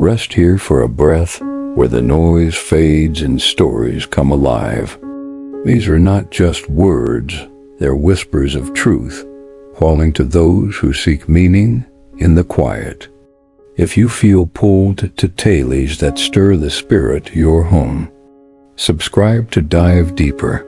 Rest here for a breath, where the noise fades and stories come alive. These are not just words, they're whispers of truth, falling to those who seek meaning in the quiet. If you feel pulled to tales that stir the spirit, you're home. Subscribe to dive deeper.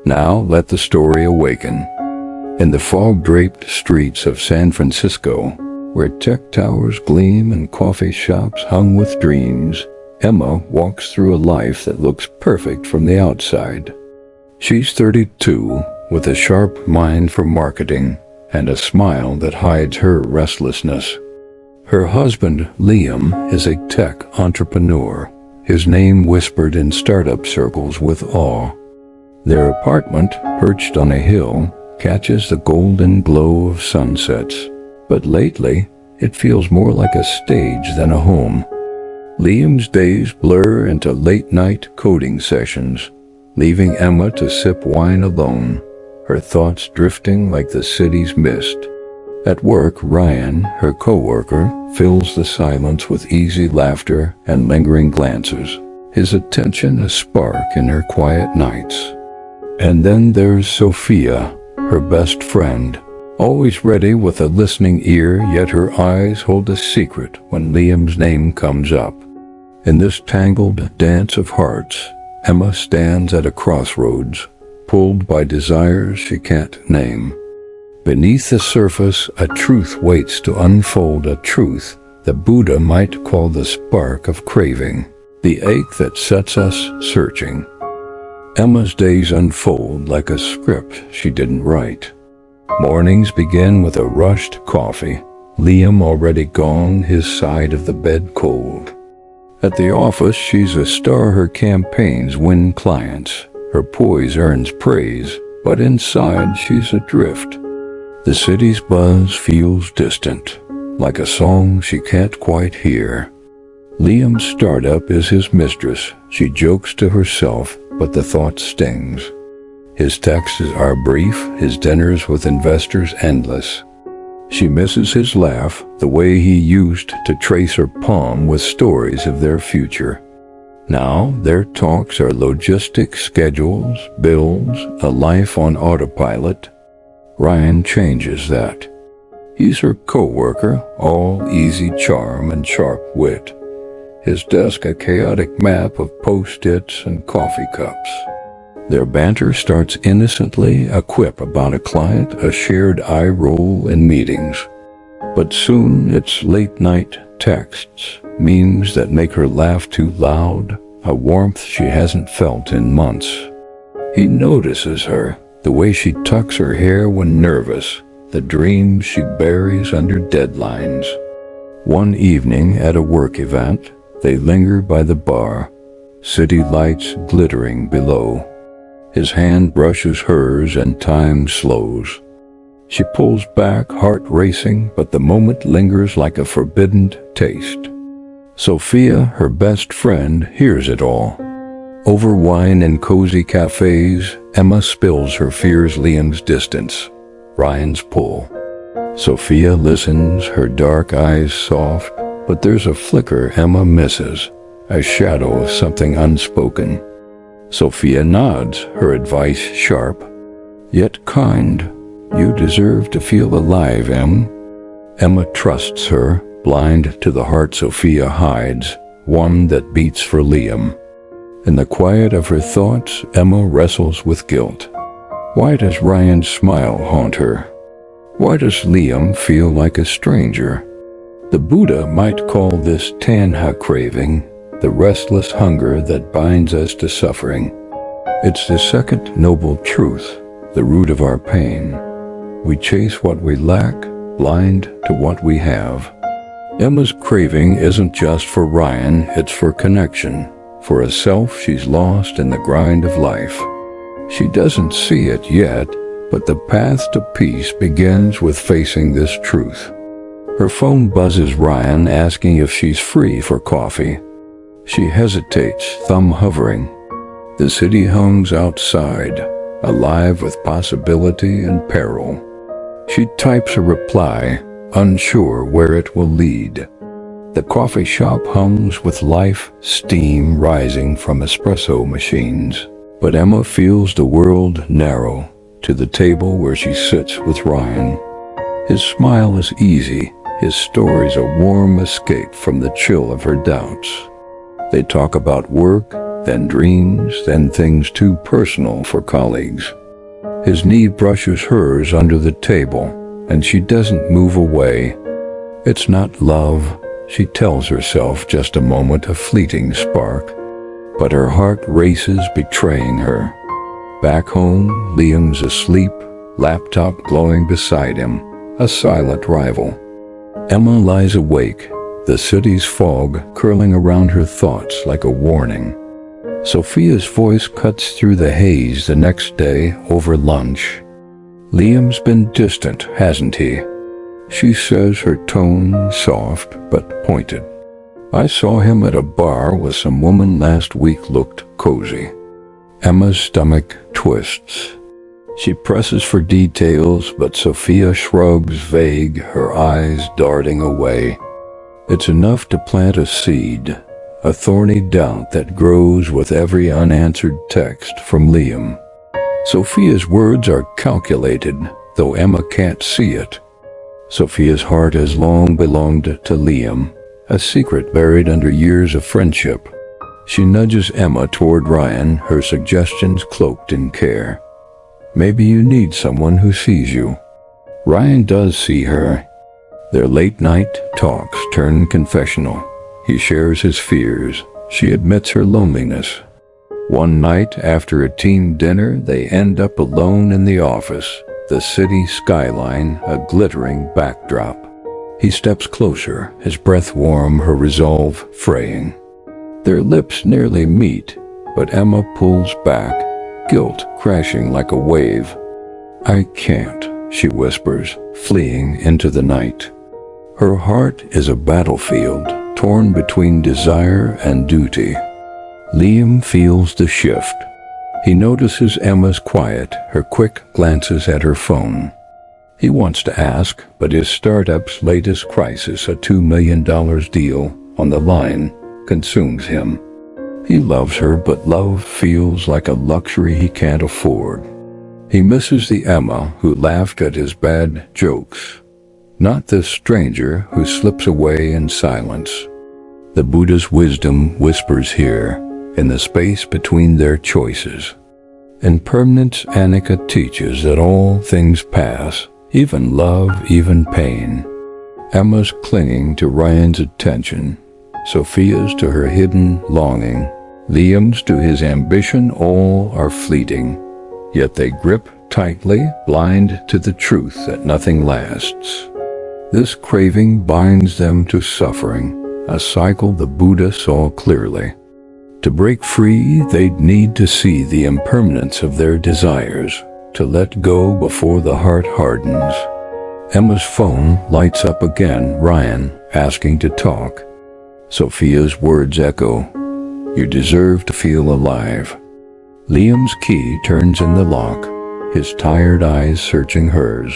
Now let the story awaken. In the fog-draped streets of San Francisco, where tech towers gleam and coffee shops hung with dreams, Emma walks through a life that looks perfect from the outside. She's 32, with a sharp mind for marketing and a smile that hides her restlessness. Her husband, Liam, is a tech entrepreneur, his name whispered in startup circles with awe. Their apartment, perched on a hill, catches the golden glow of sunsets, but lately it feels more like a stage than a home. Liam's days blur into late-night coding sessions, leaving Emma to sip wine alone, her thoughts drifting like the city's mist. At work, Ryan, her co-worker, fills the silence with easy laughter and lingering glances, his attention a spark in her quiet nights. And then there's Sophia, her best friend, always ready with a listening ear, yet her eyes hold a secret when Liam's name comes up. In this tangled dance of hearts, Emma stands at a crossroads, pulled by desires she can't name. Beneath the surface, a truth waits to unfold, a truth the Buddha might call the spark of craving, the ache that sets us searching. Emma's days unfold like a script she didn't write. Mornings begin with a rushed coffee, Liam already gone, his side of the bed cold. At the office, she's a star, her campaigns win clients, her poise earns praise, but inside she's adrift. The city's buzz feels distant, like a song she can't quite hear. Liam's startup is his mistress, she jokes to herself, but the thought stings. His texts are brief, his dinners with investors endless. She misses his laugh, the way he used to trace her palm with stories of their future. Now their talks are logistics, schedules, bills, a life on autopilot. Ryan changes that. He's her co-worker, all easy charm and sharp wit. His desk a chaotic map of post-its and coffee cups. Their banter starts innocently, a quip about a client, a shared eye roll in meetings. But soon it's late-night texts, memes that make her laugh too loud, a warmth she hasn't felt in months. He notices her, the way she tucks her hair when nervous, the dreams she buries under deadlines. One evening at a work event, they linger by the bar, city lights glittering below. His hand brushes hers and time slows. She pulls back, heart racing, but the moment lingers like a forbidden taste. Sophia, her best friend, hears it all. Over wine in cozy cafes, Emma spills her fears, Liam's distance, Ryan's pull. Sophia listens, her dark eyes soft, but there's a flicker Emma misses, a shadow of something unspoken. Sophia nods, her advice sharp, yet kind. You deserve to feel alive, Em. Emma trusts her, blind to the heart Sophia hides, one that beats for Liam. In the quiet of her thoughts, Emma wrestles with guilt. Why does Ryan's smile haunt her? Why does Liam feel like a stranger? The Buddha might call this tanha craving, the restless hunger that binds us to suffering. It's the second noble truth, the root of our pain. We chase what we lack, blind to what we have. Emma's craving isn't just for Ryan, it's for connection, for a self she's lost in the grind of life. She doesn't see it yet, but the path to peace begins with facing this truth. Her phone buzzes, Ryan asking if she's free for coffee. She hesitates, thumb hovering. The city hums outside, alive with possibility and peril. She types a reply, unsure where it will lead. The coffee shop hums with life, steam rising from espresso machines. But Emma feels the world narrow to the table where she sits with Ryan. His smile is easy, his stories a warm escape from the chill of her doubts. They talk about work, then dreams, then things too personal for colleagues. His knee brushes hers under the table, and she doesn't move away. It's not love, she tells herself, just a moment, a fleeting spark. But her heart races, betraying her. Back home, Liam's asleep, laptop glowing beside him, a silent rival. Emma lies awake, the city's fog curling around her thoughts like a warning. Sophia's voice cuts through the haze the next day over lunch. Liam's been distant, hasn't he? She says, her tone soft but pointed. I saw him at a bar with some woman last week, looked cozy. Emma's stomach twists. She presses for details, but Sophia shrugs, vague, her eyes darting away. It's enough to plant a seed, a thorny doubt that grows with every unanswered text from Liam. Sophia's words are calculated, though Emma can't see it. Sophia's heart has long belonged to Liam, a secret buried under years of friendship. She nudges Emma toward Ryan, her suggestions cloaked in care. Maybe you need someone who sees you. Ryan does see her. Their late-night talks turn confessional. He shares his fears. She admits her loneliness. One night, after a team dinner, they end up alone in the office, the city skyline a glittering backdrop. He steps closer, his breath warm, her resolve fraying. Their lips nearly meet, but Emma pulls back, guilt crashing like a wave. I can't, she whispers, fleeing into the night. Her heart is a battlefield, torn between desire and duty. Liam feels the shift. He notices Emma's quiet, her quick glances at her phone. He wants to ask, but his startup's latest crisis, a $2 million deal on the line, consumes him. He loves her, but love feels like a luxury he can't afford. He misses the Emma who laughed at his bad jokes, not this stranger who slips away in silence. The Buddha's wisdom whispers here, in the space between their choices. Impermanence, Annika teaches that all things pass, even love, even pain. Emma's clinging to Ryan's attention, Sophia's to her hidden longing, Liam's to his ambition. All are fleeting, yet they grip tightly, blind to the truth that nothing lasts. This craving binds them to suffering, a cycle the Buddha saw clearly. To break free, they'd need to see the impermanence of their desires, to let go before the heart hardens. Emma's phone lights up again, Ryan asking to talk. Sophia's words echo, you deserve to feel alive. Liam's key turns in the lock, his tired eyes searching hers.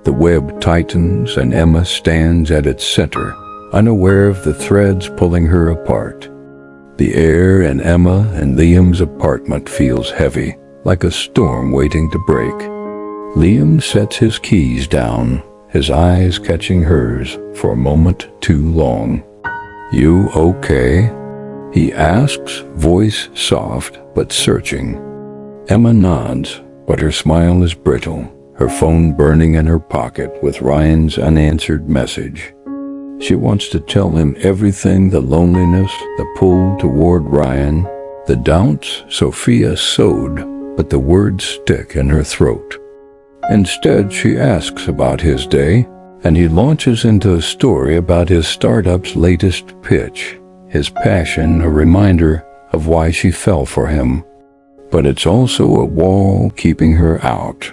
The web tightens and Emma stands at its center, unaware of the threads pulling her apart. The air in Emma and Liam's apartment feels heavy, like a storm waiting to break. Liam sets his keys down, his eyes catching hers for a moment too long. You okay? He asks, voice soft but searching. Emma nods, but her smile is brittle, her phone burning in her pocket with Ryan's unanswered message. She wants to tell him everything, the loneliness, the pull toward Ryan, the doubts Sophia sowed, but the words stick in her throat. Instead, she asks about his day, and he launches into a story about his startup's latest pitch, his passion a reminder of why she fell for him. But it's also a wall keeping her out.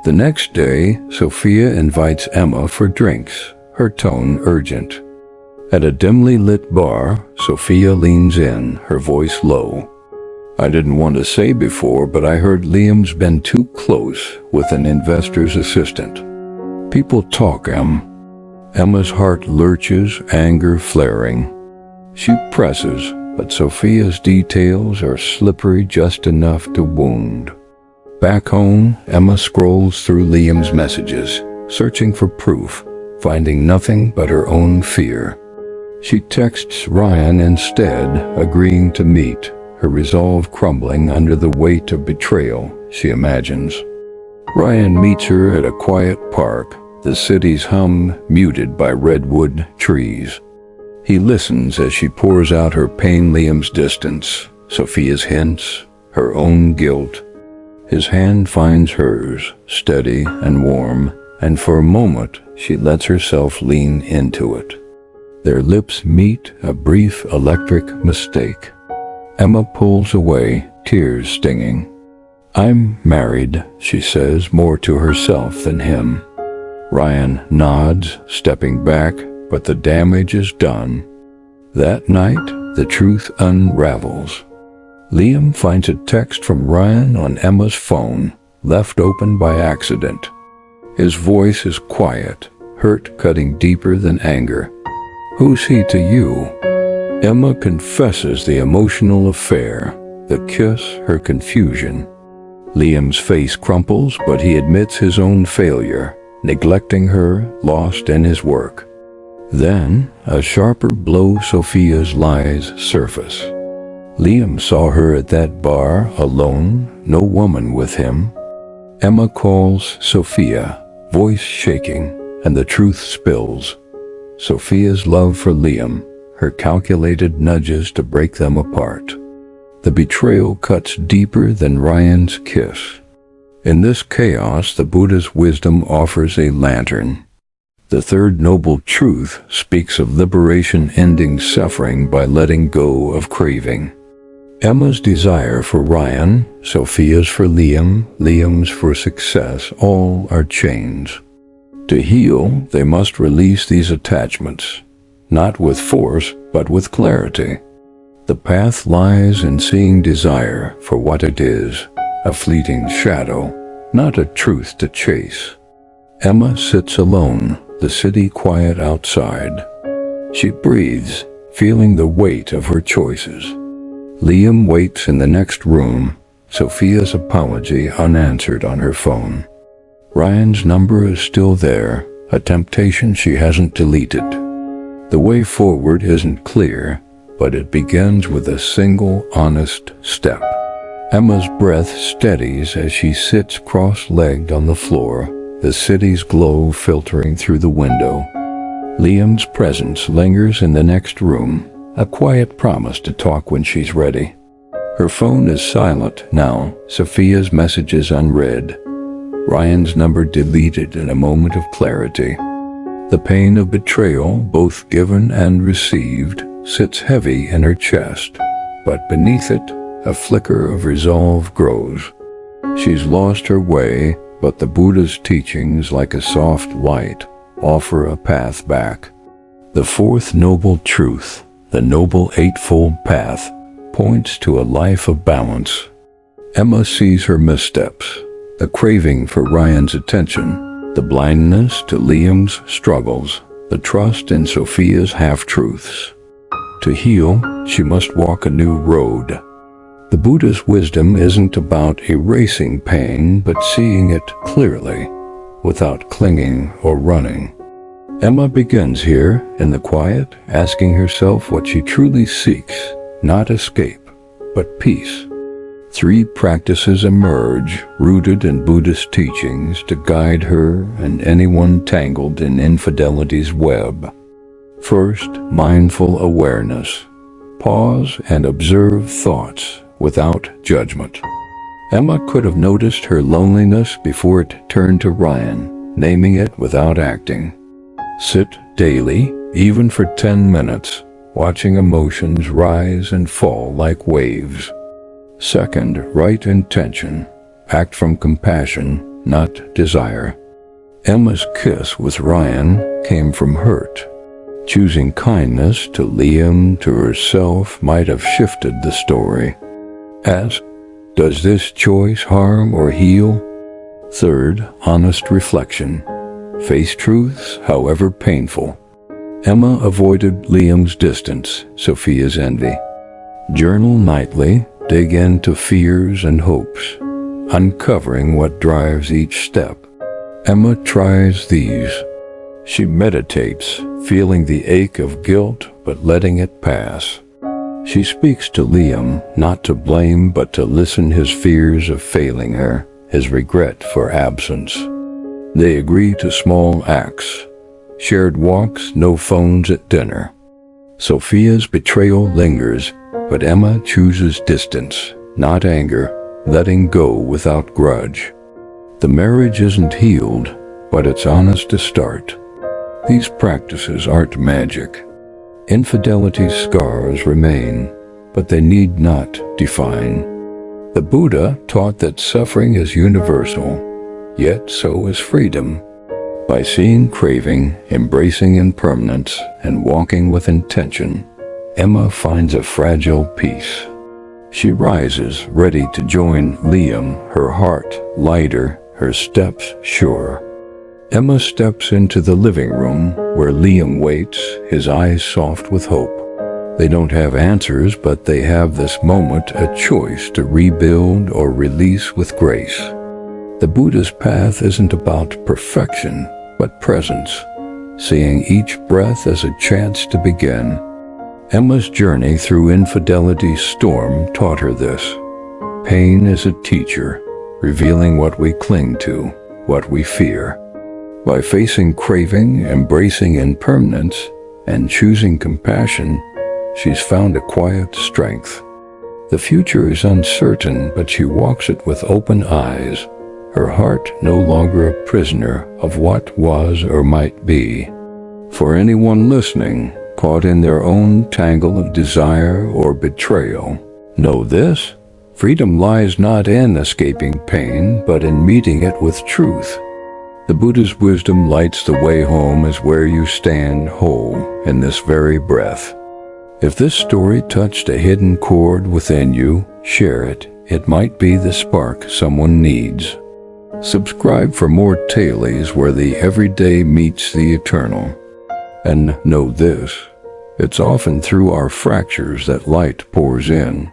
The next day, Sophia invites Emma for drinks, her tone urgent. At a dimly lit bar, Sophia leans in, her voice low. I didn't want to say before, but I heard Liam's been too close with an investor's assistant. People talk, Em. Emma's heart lurches, anger flaring. She presses, but Sophia's details are slippery just enough to wound. Back home, Emma scrolls through Liam's messages, searching for proof, finding nothing but her own fear. She texts Ryan instead, agreeing to meet, her resolve crumbling under the weight of betrayal she imagines. Ryan meets her at a quiet park, the city's hum muted by redwood trees. He listens as she pours out her pain, Liam's distance, Sophia's hints, her own guilt. His hand finds hers, steady and warm, and for a moment she lets herself lean into it. Their lips meet, a brief electric mistake. Emma pulls away, tears stinging. "I'm married," she says, more to herself than him. Ryan nods, stepping back, but the damage is done. That night, the truth unravels. Liam finds a text from Ryan on Emma's phone, left open by accident. His voice is quiet, hurt cutting deeper than anger. "Who's he to you?" Emma confesses the emotional affair, the kiss, her confusion. Liam's face crumples, but he admits his own failure, neglecting her, lost in his work. Then, a sharper blow, Sophia's lies surface. Liam saw her at that bar, alone, no woman with him. Emma calls Sophia, voice shaking, and the truth spills. Sophia's love for Liam, her calculated nudges to break them apart. The betrayal cuts deeper than Ryan's kiss. In this chaos, the Buddha's wisdom offers a lantern. The third noble truth speaks of liberation, ending suffering by letting go of craving. Emma's desire for Ryan, Sophia's for Liam, Liam's for success, all are chains. To heal, they must release these attachments, not with force, but with clarity. The path lies in seeing desire for what it is, a fleeting shadow, not a truth to chase. Emma sits alone, the city quiet outside. She breathes, feeling the weight of her choices. Liam waits in the next room, Sophia's apology unanswered on her phone. Ryan's number is still there, a temptation she hasn't deleted. The way forward isn't clear, but it begins with a single honest step. Emma's breath steadies as she sits cross-legged on the floor, the city's glow filtering through the window. Liam's presence lingers in the next room, a quiet promise to talk when she's ready. Her phone is silent now, Sophia's messages unread. Ryan's number deleted in a moment of clarity. The pain of betrayal, both given and received, sits heavy in her chest, but beneath it, a flicker of resolve grows. She's lost her way, but the Buddha's teachings, like a soft light, offer a path back. The fourth noble truth, the Noble Eightfold Path, points to a life of balance. Emma sees her missteps, the craving for Ryan's attention, the blindness to Liam's struggles, the trust in Sophia's half-truths. To heal, she must walk a new road. The Buddha's wisdom isn't about erasing pain, but seeing it clearly, without clinging or running. Emma begins here, in the quiet, asking herself what she truly seeks, not escape, but peace. 3 practices emerge, rooted in Buddhist teachings, to guide her and anyone tangled in infidelity's web. First, mindful awareness. Pause and observe thoughts without judgment. Emma could have noticed her loneliness before it turned to Ryan, naming it without acting. Sit daily, even for 10 minutes, watching emotions rise and fall like waves. Second, right intention. Act from compassion, not desire. Emma's kiss with Ryan came from hurt. Choosing kindness to Liam, to herself, might have shifted the story. Ask, does this choice harm or heal? Third, honest reflection. Face truths, however painful. Emma avoided Liam's distance, Sophia's envy. Journal nightly, dig into fears and hopes, uncovering what drives each step. Emma tries these. She meditates, feeling the ache of guilt but letting it pass. She speaks to Liam, not to blame but to listen his fears of failing her, his regret for absence. They agree to small acts. Shared walks, no phones at dinner. Sophia's betrayal lingers, but Emma chooses distance, not anger, letting go without grudge. The marriage isn't healed, but it's honest to start. These practices aren't magic. Infidelity's scars remain, but they need not define. The Buddha taught that suffering is universal, yet so is freedom. By seeing craving, embracing impermanence, and walking with intention, Emma finds a fragile peace. She rises, ready to join Liam, her heart lighter, her steps sure. Emma steps into the living room, where Liam waits, his eyes soft with hope. They don't have answers, but they have this moment a choice to rebuild or release with grace. The Buddha's path isn't about perfection, but presence, seeing each breath as a chance to begin. Emma's journey through infidelity's storm taught her this. Pain is a teacher, revealing what we cling to, what we fear. By facing craving, embracing impermanence, and choosing compassion, she's found a quiet strength. The future is uncertain, but she walks it with open eyes, her heart no longer a prisoner of what was or might be. For anyone listening, caught in their own tangle of desire or betrayal, know this: freedom lies not in escaping pain, but in meeting it with truth. The Buddha's wisdom lights the way home as where you stand whole in this very breath. If this story touched a hidden chord within you, share it. It might be the spark someone needs. Subscribe for more tailies where the everyday meets the eternal. And know this: it's often through our fractures that light pours in.